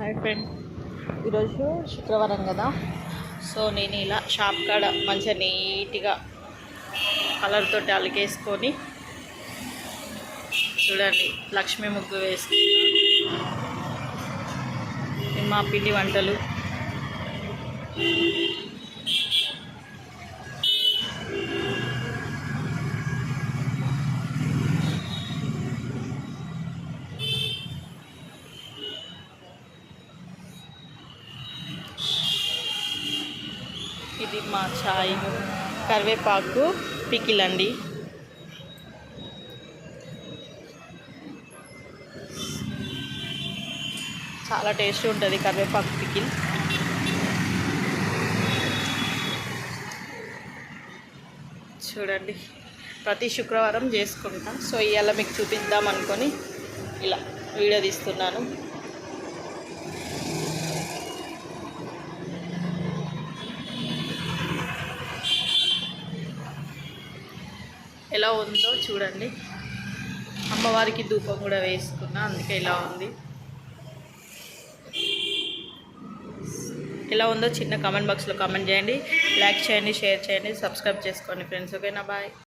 Hi friend, ఈరోజు శుక్రవారం కదా. సో నేను ఇలా షాప్ కాడ మంచిగా నీట్గా కలర్ తోటి అలికేసుకొని చూడండి లక్ష్మీ ముగ్గు వేసుకున్నా. మా పిండి వంటలు ఇది మా చాయ్ కరివేపాకు పికిల్ అండి. చాలా టేస్టీ ఉంటుంది కరివేపాకు పికిల్. చూడండి ప్రతి శుక్రవారం చేసుకుంటా. సో ఇవాళ మీకు చూపిద్దాం అనుకొని ఇలా వీడియో తీస్తున్నాను. ఎలా ఉందో చూడండి. అమ్మవారికి ధూపం కూడా వేసుకున్నా, అందుకే ఇలా ఉంది. ఎలా ఉందో చిన్న కామెంట్ బాక్స్లో కామెంట్ చేయండి, లైక్ చేయండి, షేర్ చేయండి, సబ్స్క్రైబ్ చేసుకోండి ఫ్రెండ్స్. ఓకేనా, బాయ్.